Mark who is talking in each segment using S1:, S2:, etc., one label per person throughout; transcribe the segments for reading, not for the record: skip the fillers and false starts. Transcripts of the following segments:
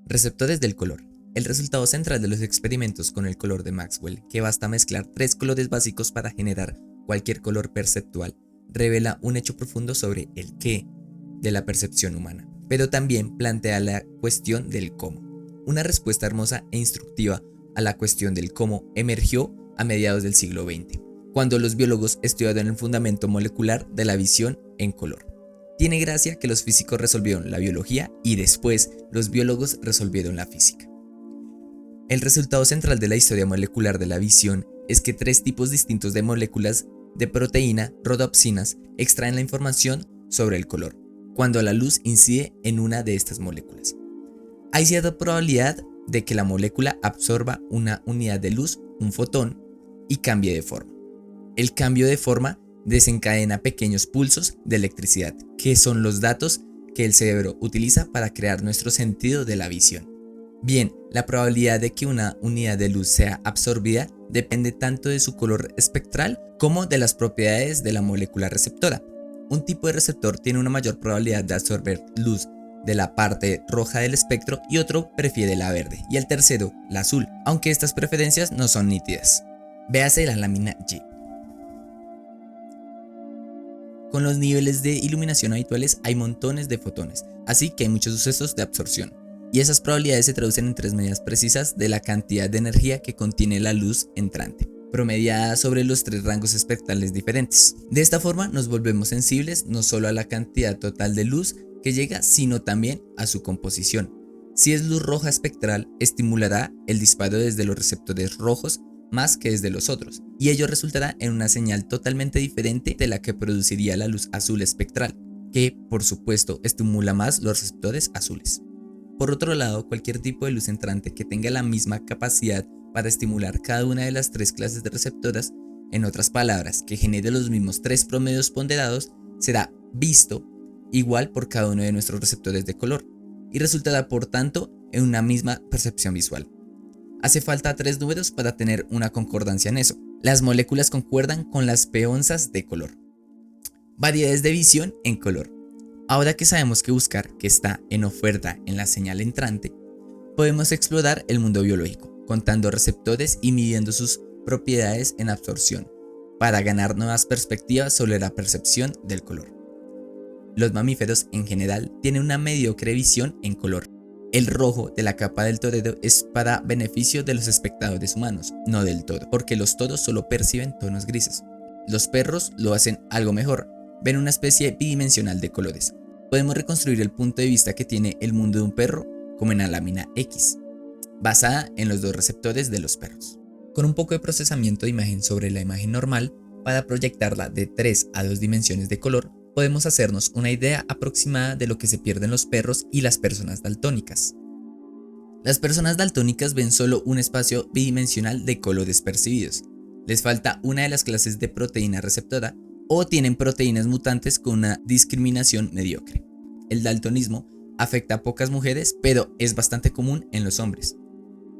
S1: Receptores del color. El resultado central de los experimentos con el color de Maxwell, que basta mezclar tres colores básicos para generar cualquier color perceptual, revela un hecho profundo sobre el qué de la percepción humana, pero también plantea la cuestión del cómo. Una respuesta hermosa e instructiva a la cuestión del cómo emergió a mediados del siglo XX, cuando los biólogos estudiaron el fundamento molecular de la visión en color. Tiene gracia que los físicos resolvieron la biología y después los biólogos resolvieron la física. El resultado central de la historia molecular de la visión es que tres tipos distintos de moléculas de proteína, rodopsinas, extraen la información sobre el color, cuando la luz incide en una de estas moléculas. Hay cierta probabilidad de que la molécula absorba una unidad de luz, un fotón, y cambie de forma. El cambio de forma desencadena pequeños pulsos de electricidad, que son los datos que el cerebro utiliza para crear nuestro sentido de la visión. Bien, la probabilidad de que una unidad de luz sea absorbida depende tanto de su color espectral como de las propiedades de la molécula receptora. Un tipo de receptor tiene una mayor probabilidad de absorber luz de la parte roja del espectro y otro prefiere la verde y el tercero la azul, aunque estas preferencias no son nítidas. Véase la lámina Y. Con los niveles de iluminación habituales hay montones de fotones, así que hay muchos sucesos de absorción. Y esas probabilidades se traducen en tres medidas precisas de la cantidad de energía que contiene la luz entrante, promediada sobre los tres rangos espectrales diferentes. De esta forma nos volvemos sensibles no solo a la cantidad total de luz que llega, sino también a su composición. Si es luz roja espectral, estimulará el disparo desde los receptores rojos más que desde los otros, y ello resultará en una señal totalmente diferente de la que produciría la luz azul espectral, que, por supuesto, estimula más los receptores azules. Por otro lado, cualquier tipo de luz entrante que tenga la misma capacidad para estimular cada una de las tres clases de receptoras, en otras palabras, que genere los mismos tres promedios ponderados, será visto igual por cada uno de nuestros receptores de color, y resultará por tanto en una misma percepción visual. Hace falta tres números para tener una concordancia en eso. Las moléculas concuerdan con las peonzas de color. Variedades de visión en color. Ahora que sabemos qué buscar, que está en oferta en la señal entrante, podemos explorar el mundo biológico, contando receptores y midiendo sus propiedades en absorción, para ganar nuevas perspectivas sobre la percepción del color. Los mamíferos en general tienen una mediocre visión en color. El rojo de la capa del torero es para beneficio de los espectadores humanos, no del todo, porque los toros solo perciben tonos grises. Los perros lo hacen algo mejor, ven una especie bidimensional de colores. Podemos reconstruir el punto de vista que tiene el mundo de un perro como en la lámina X, basada en los dos receptores de los perros. Con un poco de procesamiento de imagen sobre la imagen normal, para proyectarla de 3 a 2 dimensiones de color, podemos hacernos una idea aproximada de lo que se pierden los perros y las personas daltónicas. Las personas daltónicas ven solo un espacio bidimensional de colores percibidos. Les falta una de las clases de proteína receptora o tienen proteínas mutantes con una discriminación mediocre. El daltonismo afecta a pocas mujeres, pero es bastante común en los hombres.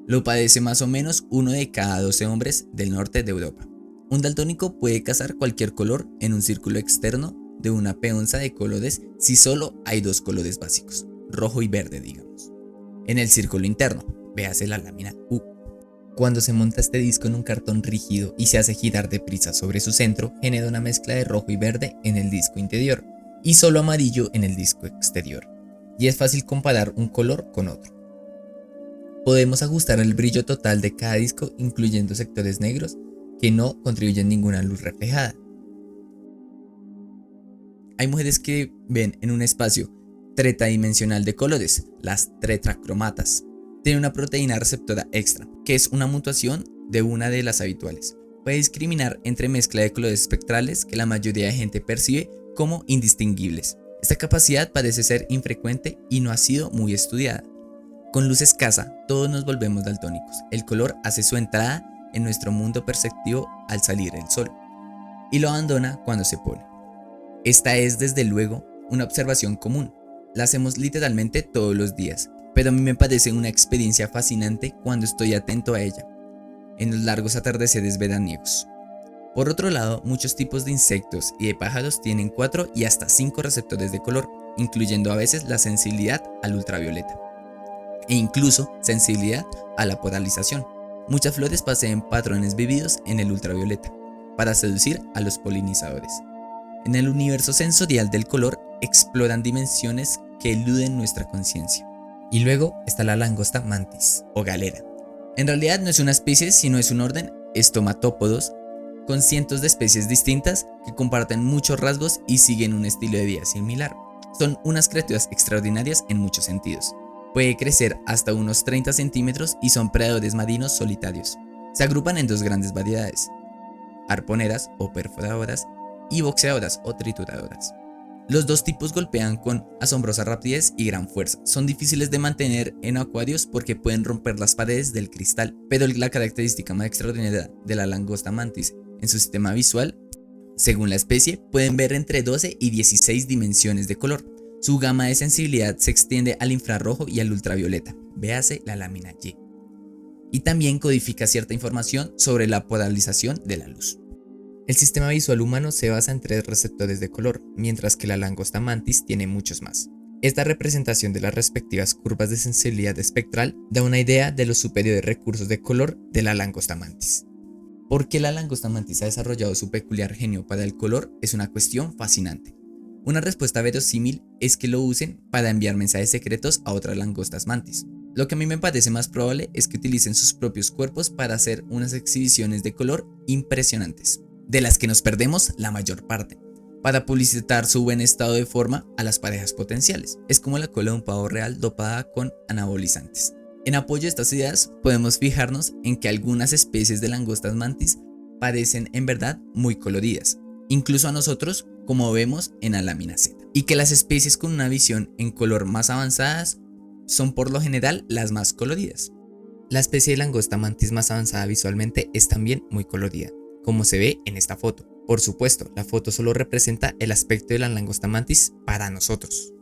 S1: Lo padece más o menos 1 de cada 12 hombres del norte de Europa. Un daltónico puede cazar cualquier color en un círculo externo de una peonza de colores si solo hay dos colores básicos, rojo y verde, digamos. En el círculo interno, véase la lámina U. Cuando se monta este disco en un cartón rígido y se hace girar deprisa sobre su centro, genera una mezcla de rojo y verde en el disco interior y solo amarillo en el disco exterior, y es fácil comparar un color con otro. Podemos ajustar el brillo total de cada disco, incluyendo sectores negros que no contribuyen ninguna luz reflejada. Hay mujeres que ven en un espacio tetradimensional de colores, las tetracromatas. Tiene una proteína receptora extra, que es una mutación de una de las habituales. Puede discriminar entre mezcla de colores espectrales que la mayoría de gente percibe como indistinguibles. Esta capacidad parece ser infrecuente y no ha sido muy estudiada. Con luz escasa, todos nos volvemos daltónicos. El color hace su entrada en nuestro mundo perceptivo al salir el sol y lo abandona cuando se pone. Esta es, desde luego, una observación común. La hacemos literalmente todos los días, pero a mí me parece una experiencia fascinante cuando estoy atento a ella, en los largos atardeceres veraniegos. Por otro lado, muchos tipos de insectos y de pájaros tienen 4 y hasta 5 receptores de color, incluyendo a veces la sensibilidad al ultravioleta. e incluso sensibilidad a la polarización. Muchas flores poseen patrones vividos en el ultravioleta para seducir a los polinizadores. En el universo sensorial del color exploran dimensiones que eluden nuestra conciencia. Y luego está la langosta mantis o galera. En realidad no es una especie, sino es un orden estomatópodos con cientos de especies distintas que comparten muchos rasgos y siguen un estilo de vida similar. Son unas criaturas extraordinarias en muchos sentidos. Puede crecer hasta unos 30 centímetros y son predadores marinos solitarios. Se agrupan en dos grandes variedades: arponeras o perforadoras y boxeadoras o trituradoras. Los dos tipos golpean con asombrosa rapidez y gran fuerza. Son difíciles de mantener en acuarios porque pueden romper las paredes del cristal, pero la característica más extraordinaria de la langosta mantis en su sistema visual, según la especie, pueden ver entre 12 y 16 dimensiones de color. Su gama de sensibilidad se extiende al infrarrojo y al ultravioleta, véase la lámina Y, y también codifica cierta información sobre la polarización de la luz. El sistema visual humano se basa en 3 receptores de color, mientras que la langosta mantis tiene muchos más. Esta representación de las respectivas curvas de sensibilidad espectral da una idea de los superiores recursos de color de la langosta mantis. ¿Por qué la langosta mantis ha desarrollado su peculiar genio para el color? Es una cuestión fascinante. Una respuesta verosímil es que lo usen para enviar mensajes secretos a otras langostas mantis. Lo que a mí me parece más probable es que utilicen sus propios cuerpos para hacer unas exhibiciones de color impresionantes, de las que nos perdemos la mayor parte, para publicitar su buen estado de forma a las parejas potenciales. Es como la cola de un pavo real dopada con anabolizantes. En apoyo a estas ideas, podemos fijarnos en que algunas especies de langostas mantis parecen en verdad muy coloridas, incluso a nosotros, como vemos en la lámina Z, y que las especies con una visión en color más avanzadas son por lo general las más coloridas. La especie de langosta mantis más avanzada visualmente es también muy colorida, como se ve en esta foto. Por supuesto, la foto solo representa el aspecto de la langosta mantis para nosotros.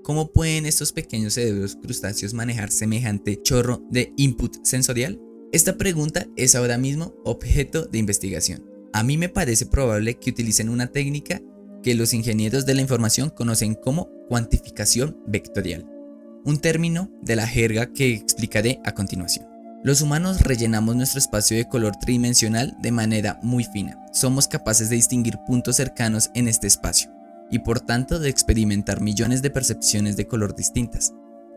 S1: ¿Cómo pueden estos pequeños cerebros crustáceos manejar semejante chorro de input sensorial? Esta pregunta es ahora mismo objeto de investigación. A mí me parece probable que utilicen una técnica que los ingenieros de la información conocen como cuantificación vectorial, un término de la jerga que explicaré a continuación. Los humanos rellenamos nuestro espacio de color tridimensional de manera muy fina. Somos capaces de distinguir puntos cercanos en este espacio y por tanto de experimentar millones de percepciones de color distintas.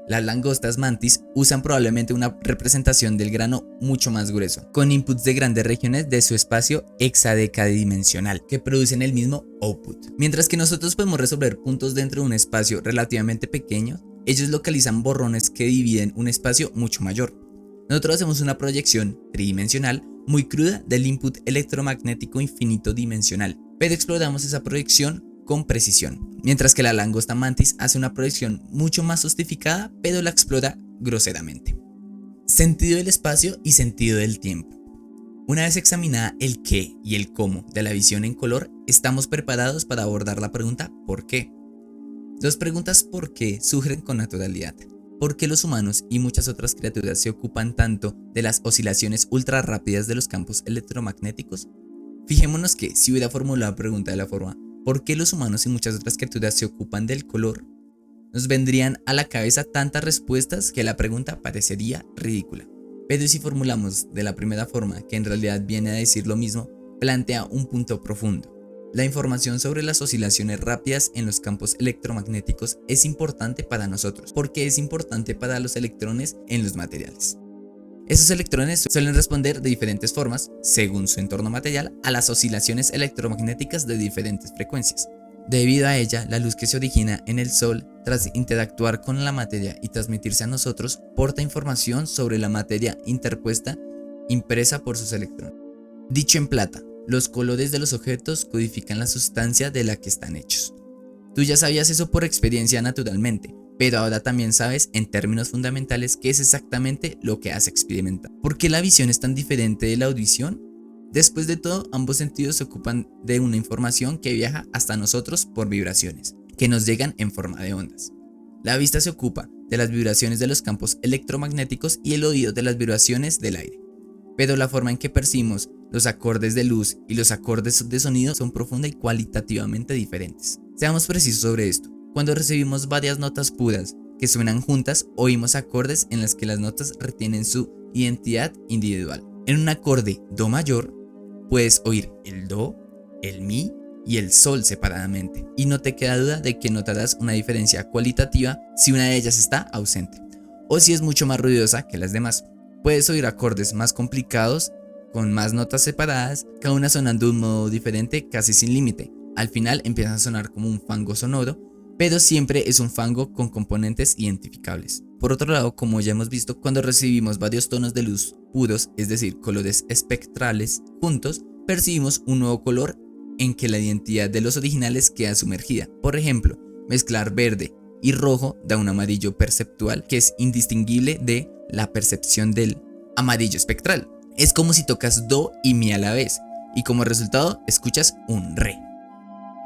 S1: Las langostas mantis usan probablemente una representación del grano mucho más grueso, con inputs de grandes regiones de su espacio hexadecadimensional que producen el mismo output. Mientras que nosotros podemos resolver puntos dentro de un espacio relativamente pequeño, ellos localizan borrones que dividen un espacio mucho mayor. Nosotros hacemos una proyección tridimensional muy cruda del input electromagnético infinito dimensional, pero exploramos esa proyección con precisión, mientras que la langosta mantis hace una proyección mucho más sofisticada, pero la explora groseramente. Sentido del espacio y sentido del tiempo. Una vez examinada el qué y el cómo de la visión en color, estamos preparados para abordar la pregunta ¿por qué? Dos preguntas ¿por qué? Surgen con naturalidad. ¿Por qué los humanos y muchas otras criaturas se ocupan tanto de las oscilaciones ultra rápidas de los campos electromagnéticos? Fijémonos que si hubiera formulado la pregunta de la forma ¿por qué los humanos y muchas otras criaturas se ocupan del color?, nos vendrían a la cabeza tantas respuestas que la pregunta parecería ridícula. Pero si formulamos de la primera forma, que en realidad viene a decir lo mismo, plantea un punto profundo. La información sobre las oscilaciones rápidas en los campos electromagnéticos es importante para nosotros, porque es importante para los electrones en los materiales. Esos electrones suelen responder de diferentes formas, según su entorno material, a las oscilaciones electromagnéticas de diferentes frecuencias. Debido a ella, la luz que se origina en el Sol, tras interactuar con la materia y transmitirse a nosotros, porta información sobre la materia interpuesta impresa por sus electrones. Dicho en plata, los colores de los objetos codifican la sustancia de la que están hechos. Tú ya sabías eso por experiencia naturalmente, pero ahora también sabes en términos fundamentales qué es exactamente lo que has experimentado. ¿Por qué la visión es tan diferente de la audición? Después de todo, ambos sentidos se ocupan de una información que viaja hasta nosotros por vibraciones, que nos llegan en forma de ondas. La vista se ocupa de las vibraciones de los campos electromagnéticos y el oído de las vibraciones del aire. Pero la forma en que percibimos los acordes de luz y los acordes de sonido son profunda y cualitativamente diferentes. Seamos precisos sobre esto. Cuando recibimos varias notas puras que suenan juntas, oímos acordes en los que las notas retienen su identidad individual. En un acorde Do mayor, puedes oír el Do, el Mi y el Sol separadamente, y no te queda duda de que notarás una diferencia cualitativa si una de ellas está ausente, o si es mucho más ruidosa que las demás. Puedes oír acordes más complicados, con más notas separadas, cada una sonando de un modo diferente casi sin límite. Al final empiezan a sonar como un fango sonoro, pero siempre es un fango con componentes identificables. Por otro lado, como ya hemos visto, cuando recibimos varios tonos de luz puros, es decir, colores espectrales, juntos, percibimos un nuevo color en que la identidad de los originales queda sumergida. Por ejemplo, mezclar verde y rojo da un amarillo perceptual que es indistinguible de la percepción del amarillo espectral. Es como si tocas Do y Mi a la vez, y como resultado escuchas un Re.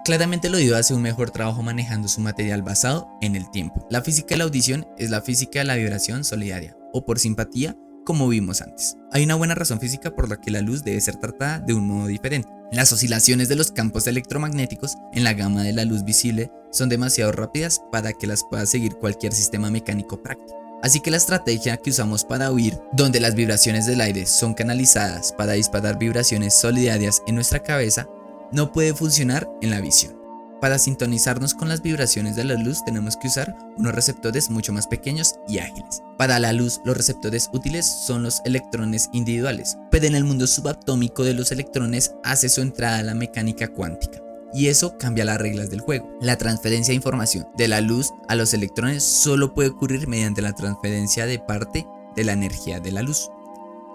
S1: Claramente el oído hace un mejor trabajo manejando su material basado en el tiempo. La física de la audición es la física de la vibración solidaria, o por simpatía, como vimos antes. Hay una buena razón física por la que la luz debe ser tratada de un modo diferente. Las oscilaciones de los campos electromagnéticos en la gama de la luz visible son demasiado rápidas para que las pueda seguir cualquier sistema mecánico práctico. Así que la estrategia que usamos para oír, donde las vibraciones del aire son canalizadas para disparar vibraciones solidarias en nuestra cabeza, no puede funcionar en la visión. Para sintonizarnos con las vibraciones de la luz tenemos que usar unos receptores mucho más pequeños y ágiles. Para la luz, los receptores útiles son los electrones individuales, pero en el mundo subatómico de los electrones hace su entrada a la mecánica cuántica, y eso cambia las reglas del juego. La transferencia de información de la luz a los electrones solo puede ocurrir mediante la transferencia de parte de la energía de la luz.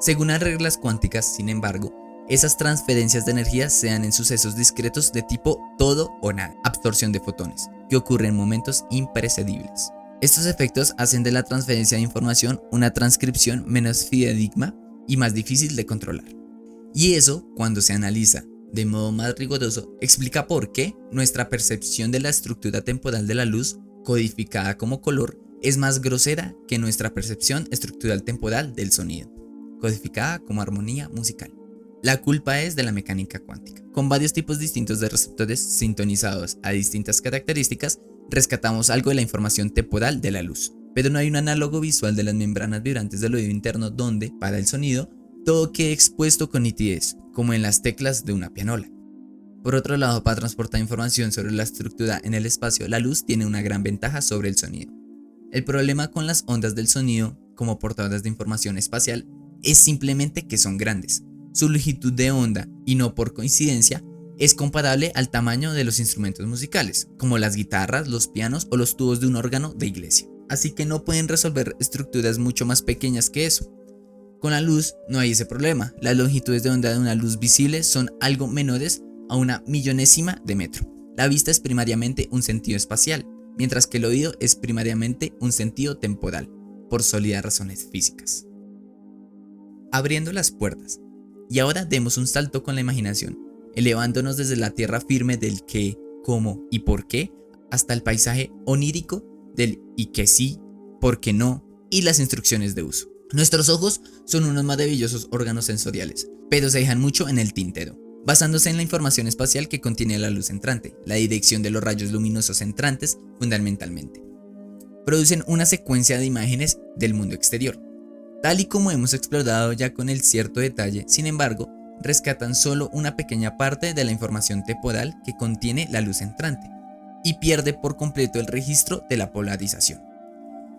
S1: Según las reglas cuánticas, sin embargo, esas transferencias de energía se dan en sucesos discretos de tipo todo o nada, absorción de fotones, que ocurren en momentos imprecedibles. Estos efectos hacen de la transferencia de información una transcripción menos fidedigna y más difícil de controlar. Y eso, cuando se analiza de modo más riguroso, explica por qué nuestra percepción de la estructura temporal de la luz, codificada como color, es más grosera que nuestra percepción estructural temporal del sonido, codificada como armonía musical. La culpa es de la mecánica cuántica. Con varios tipos distintos de receptores sintonizados a distintas características, rescatamos algo de la información temporal de la luz. Pero no hay un análogo visual de las membranas vibrantes del oído interno donde, para el sonido, todo quede expuesto con nitidez, como en las teclas de una pianola. Por otro lado, para transportar información sobre la estructura en el espacio, la luz tiene una gran ventaja sobre el sonido. El problema con las ondas del sonido, como portadoras de información espacial, es simplemente que son grandes. Su longitud de onda, y no por coincidencia, es comparable al tamaño de los instrumentos musicales, como las guitarras, los pianos o los tubos de un órgano de iglesia. Así que no pueden resolver estructuras mucho más pequeñas que eso. Con la luz no hay ese problema. Las longitudes de onda de una luz visible son algo menores a una millonésima de metro. La vista es primariamente un sentido espacial, mientras que el oído es primariamente un sentido temporal, por sólidas razones físicas. Abriendo las puertas. Y ahora demos un salto con la imaginación, elevándonos desde la tierra firme del qué, cómo y por qué, hasta el paisaje onírico del y que sí, por qué no, y las instrucciones de uso. Nuestros ojos son unos maravillosos órganos sensoriales, pero se dejan mucho en el tintero, basándose en la información espacial que contiene la luz entrante, la dirección de los rayos luminosos entrantes fundamentalmente. Producen una secuencia de imágenes del mundo exterior. Tal y como hemos explorado ya con el cierto detalle, sin embargo, rescatan solo una pequeña parte de la información temporal que contiene la luz entrante y pierde por completo el registro de la polarización.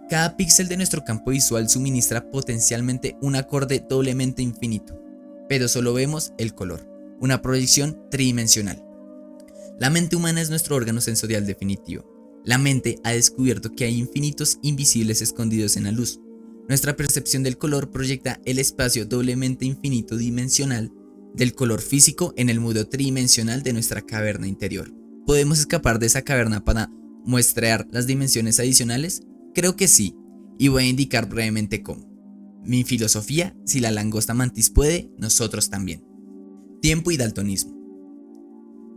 S1: Cada píxel de nuestro campo visual suministra potencialmente un acorde doblemente infinito, pero solo vemos el color, una proyección tridimensional. La mente humana es nuestro órgano sensorial definitivo. La mente ha descubierto que hay infinitos invisibles escondidos en la luz. Nuestra percepción del color proyecta el espacio doblemente infinito dimensional del color físico en el muro tridimensional de nuestra caverna interior. ¿Podemos escapar de esa caverna para muestrear las dimensiones adicionales? Creo que sí, y voy a indicar brevemente cómo. Mi filosofía: si la langosta mantis puede, nosotros también. Tiempo y daltonismo.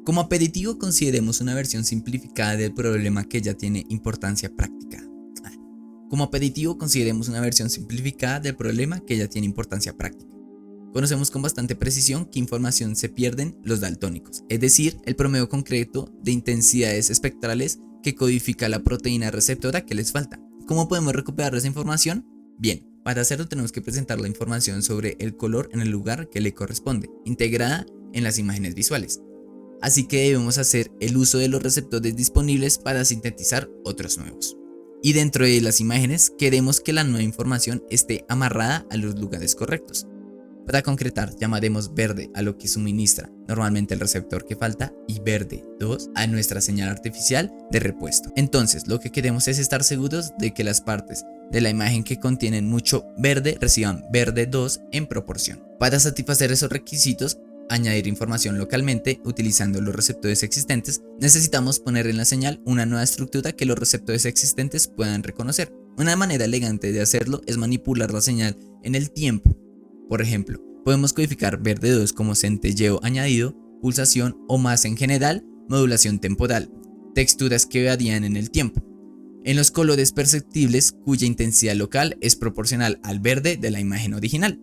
S1: Como aperitivo, consideremos una versión simplificada del problema que ya tiene importancia práctica. Conocemos con bastante precisión qué información se pierden los daltónicos, es decir, el promedio concreto de intensidades espectrales que codifica la proteína receptora que les falta. cómo podemos recuperar esa información? Bien, para hacerlo tenemos que presentar la información sobre el color en el lugar que le corresponde, integrada en las imágenes visuales. Así que debemos hacer el uso de los receptores disponibles para sintetizar otros nuevos. Y dentro de las imágenes queremos que la nueva información esté amarrada a los lugares correctos. Para concretar, llamaremos verde a lo que suministra normalmente el receptor que falta y verde 2 a nuestra señal artificial de repuesto. Entonces, lo que queremos es estar seguros de que las partes de la imagen que contienen mucho verde reciban verde 2 en proporción. Para satisfacer esos requisitos, añadir información localmente utilizando los receptores existentes, necesitamos poner en la señal una nueva estructura que los receptores existentes puedan reconocer. Una manera elegante de hacerlo es manipular la señal en el tiempo. Por ejemplo, podemos codificar verde 2 como centelleo añadido, pulsación o más en general, modulación temporal, texturas que varían en el tiempo, en los colores perceptibles cuya intensidad local es proporcional al verde de la imagen original.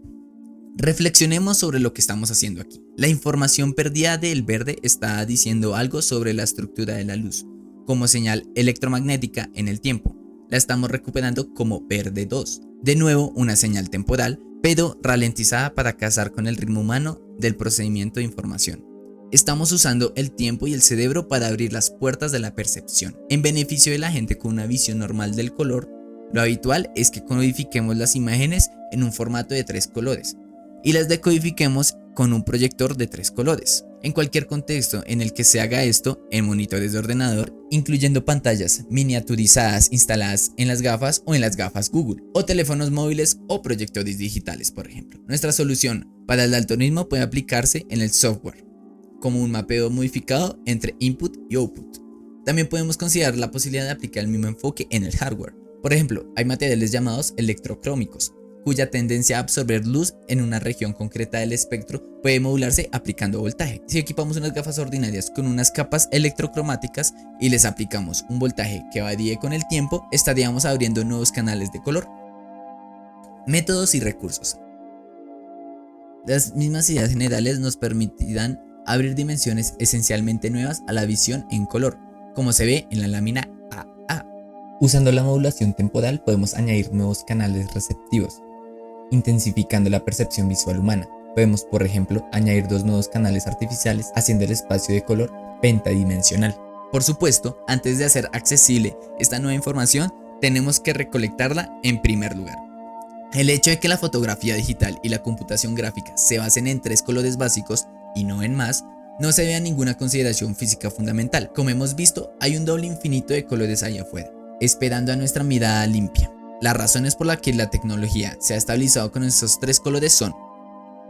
S1: Reflexionemos sobre lo que estamos haciendo aquí. La información perdida del verde está diciendo algo sobre la estructura de la luz, como señal electromagnética en el tiempo. La estamos recuperando como verde 2. De nuevo, una señal temporal, pero ralentizada para casar con el ritmo humano del procedimiento de información. Estamos usando el tiempo y el cerebro para abrir las puertas de la percepción. En beneficio de la gente con una visión normal del color, lo habitual es que codifiquemos las imágenes en un formato de 3 colores y las decodifiquemos con un proyector de 3 colores. En cualquier contexto en el que se haga esto, en monitores de ordenador, incluyendo pantallas miniaturizadas instaladas en las gafas o en las gafas Google, o teléfonos móviles o proyectores digitales, por ejemplo. Nuestra solución para el daltonismo puede aplicarse en el software, como un mapeo modificado entre input y output. También podemos considerar la posibilidad de aplicar el mismo enfoque en el hardware. Por ejemplo, hay materiales llamados electrocrómicos, cuya tendencia a absorber luz en una región concreta del espectro puede modularse aplicando voltaje. Si equipamos unas gafas ordinarias con unas capas electrocromáticas y les aplicamos un voltaje que varíe con el tiempo, estaríamos abriendo nuevos canales de color. Métodos y recursos. Las mismas ideas generales nos permitirán abrir dimensiones esencialmente nuevas a la visión en color, como se ve en la lámina AA. Usando la modulación temporal podemos añadir nuevos canales receptivos, intensificando la percepción visual humana. Podemos, por ejemplo, añadir 2 nuevos canales artificiales, haciendo el espacio de color pentadimensional. Por supuesto, antes de hacer accesible esta nueva información, tenemos que recolectarla en primer lugar. El hecho de que la fotografía digital y la computación gráfica se basen en 3 colores básicos y no en más, no se ve a ninguna consideración física fundamental. Como hemos visto, hay un doble infinito de colores allá afuera, esperando a nuestra mirada limpia. Las razones por las que la tecnología se ha estabilizado con esos 3 colores son: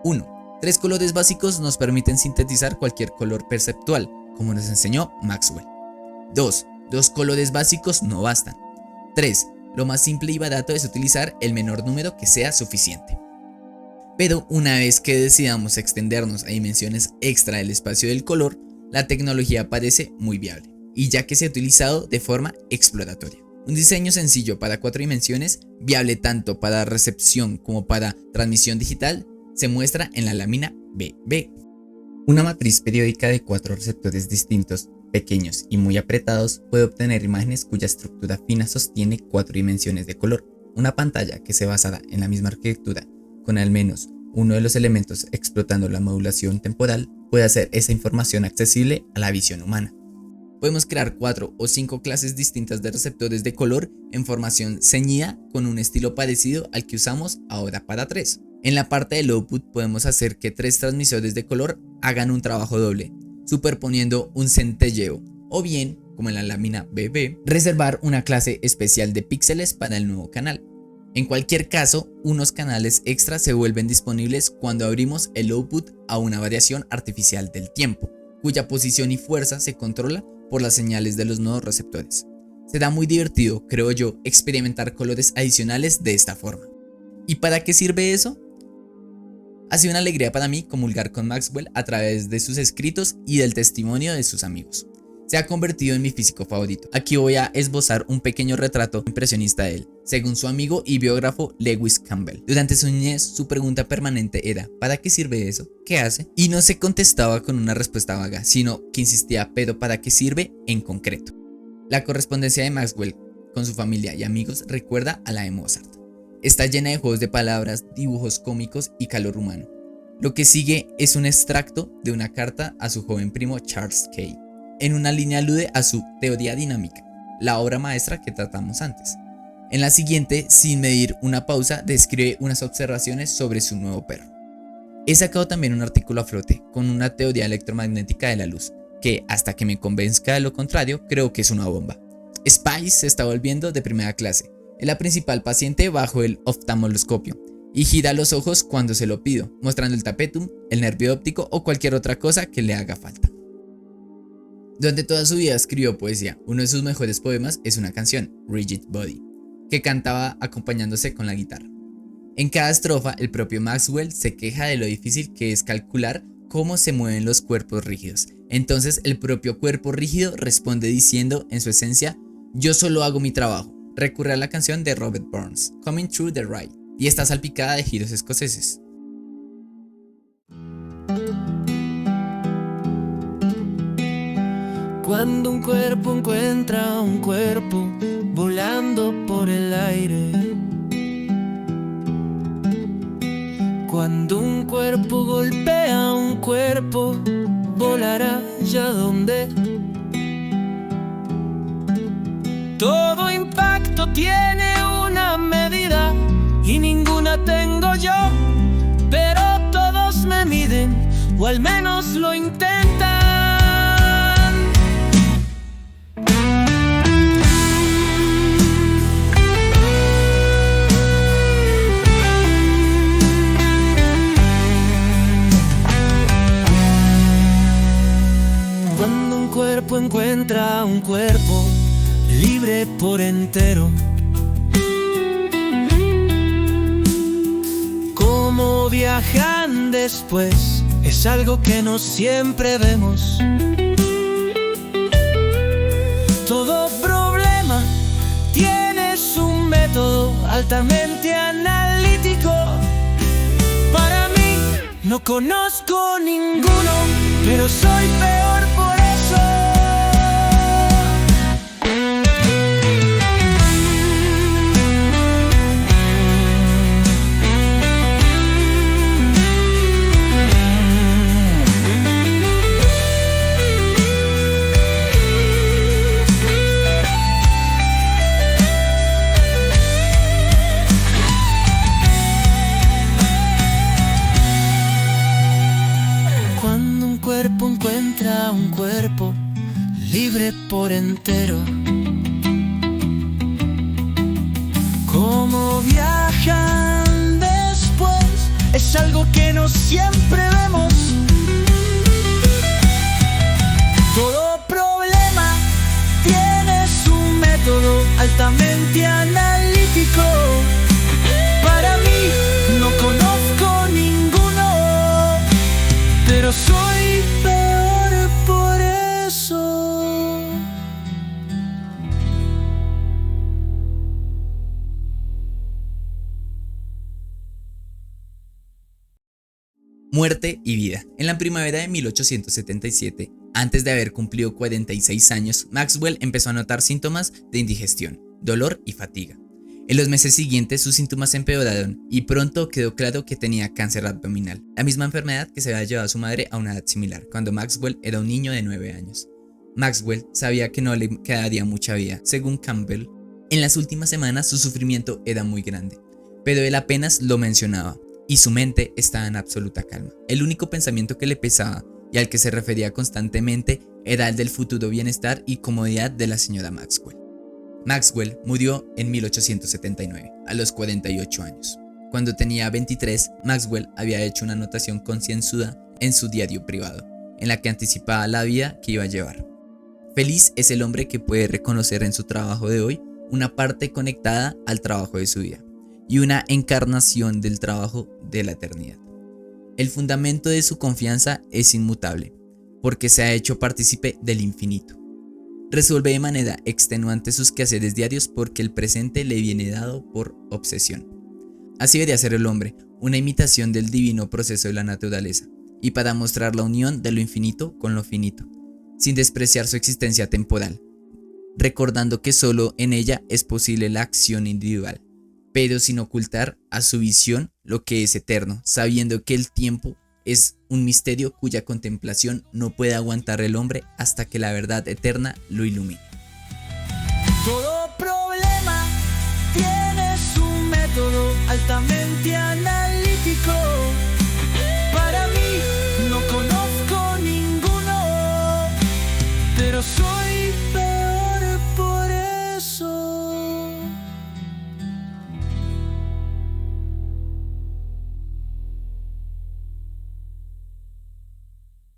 S1: 1. 3 colores básicos nos permiten sintetizar cualquier color perceptual, como nos enseñó Maxwell. 2. 2 colores básicos no bastan. 3. Lo más simple y barato es utilizar el menor número que sea suficiente. Pero una vez que decidamos extendernos a dimensiones extra del espacio del color, la tecnología parece muy viable, y ya que se ha utilizado de forma exploratoria. Un diseño sencillo para 4 dimensiones, viable tanto para recepción como para transmisión digital, se muestra en la lámina BB. Una matriz periódica de 4 receptores distintos, pequeños y muy apretados, puede obtener imágenes cuya estructura fina sostiene 4 dimensiones de color. Una pantalla que se basara en la misma arquitectura, con al menos uno de los elementos explotando la modulación temporal, puede hacer esa información accesible a la visión humana. Podemos crear 4 o 5 clases distintas de receptores de color en formación ceñida con un estilo parecido al que usamos ahora para 3. En la parte del output podemos hacer que 3 transmisores de color hagan un trabajo doble, superponiendo un centelleo, o bien, como en la lámina BB, reservar una clase especial de píxeles para el nuevo canal. En cualquier caso, unos canales extras se vuelven disponibles cuando abrimos el output a una variación artificial del tiempo, cuya posición y fuerza se controla por las señales de los nuevos receptores. Será muy divertido, creo yo, experimentar colores adicionales de esta forma. ¿Y para qué sirve eso? Ha sido una alegría para mí comulgar con Maxwell a través de sus escritos y del testimonio de sus amigos. Se ha convertido en mi físico favorito. Aquí voy a esbozar un pequeño retrato impresionista de él, según su amigo y biógrafo Lewis Campbell. Durante su niñez, su pregunta permanente era: ¿para qué sirve eso? ¿Qué hace? Y no se contestaba con una respuesta vaga, sino que insistía: ¿pero para qué sirve en concreto? La correspondencia de Maxwell con su familia y amigos recuerda a la de Mozart. Está llena de juegos de palabras, dibujos cómicos y calor humano. Lo que sigue es un extracto de una carta a su joven primo Charles Kay. En una línea alude a su teoría dinámica, la obra maestra que tratamos antes. En la siguiente, sin medir una pausa, describe unas observaciones sobre su nuevo perro. He sacado también un artículo a flote con una teoría electromagnética de la luz, que hasta que me convenzca de lo contrario, creo que es una bomba. Spice se está volviendo de primera clase. Es la principal paciente bajo el oftalmoscopio y gira los ojos cuando se lo pido, mostrando el tapetum, el nervio óptico o cualquier otra cosa que le haga falta. Durante toda su vida escribió poesía. Uno de sus mejores poemas es una canción, Rigid Body, que cantaba acompañándose con la guitarra. En cada estrofa, el propio Maxwell se queja de lo difícil que es calcular cómo se mueven los cuerpos rígidos. Entonces el propio cuerpo rígido responde diciendo en su esencia: yo solo hago mi trabajo. Recurre a la canción de Robert Burns, Coming Through the Ride, y está salpicada de giros escoceses.
S2: Cuando un cuerpo encuentra un cuerpo volando por el aire, cuando un cuerpo golpea a un cuerpo, volará ya donde. Todo impacto tiene una medida y ninguna tengo yo, pero todos me miden, o al menos lo intentan. Cuando un cuerpo encuentra un cuerpo libre por entero, cómo viajan después es algo que no siempre vemos. Todo problema tiene su método altamente analítico. Para mí no conozco ninguno, pero soy peor por eso. Encuentra un cuerpo libre por entero, cómo viajan después es algo que no siempre vemos. Todo problema tiene su método altamente analítico. Para mí no conozco ninguno, pero soy peor por eso.
S1: Muerte y vida. En la primavera de 1877, antes de haber cumplido 46 años, Maxwell empezó a notar síntomas de indigestión, dolor y fatiga. En los meses siguientes sus síntomas empeoraron y pronto quedó claro que tenía cáncer abdominal, la misma enfermedad que se había llevado a su madre a una edad similar, cuando Maxwell era un niño de 9 años. Maxwell sabía que no le quedaría mucha vida. Según Campbell, en las últimas semanas su sufrimiento era muy grande, pero él apenas lo mencionaba y su mente estaba en absoluta calma. El único pensamiento que le pesaba y al que se refería constantemente era el del futuro bienestar y comodidad de la señora Maxwell. Maxwell murió en 1879, a los 48 años. Cuando tenía 23, Maxwell había hecho una anotación concienzuda en su diario privado, en la que anticipaba la vida que iba a llevar. Feliz es el hombre que puede reconocer en su trabajo de hoy una parte conectada al trabajo de su vida y una encarnación del trabajo de la eternidad. El fundamento de su confianza es inmutable, porque se ha hecho partícipe del infinito. Resuelve de manera extenuante sus quehaceres diarios porque el presente le viene dado por obsesión. Así debería ser el hombre, una imitación del divino proceso de la naturaleza, y para mostrar la unión de lo infinito con lo finito, sin despreciar su existencia temporal. recordando que solo en ella es posible la acción individual, pero sin ocultar a su visión lo que es eterno, sabiendo que el tiempo es un misterio cuya contemplación no puede aguantar el hombre hasta que la verdad eterna lo ilumine.
S2: Todo problema tiene su método altamente analítico.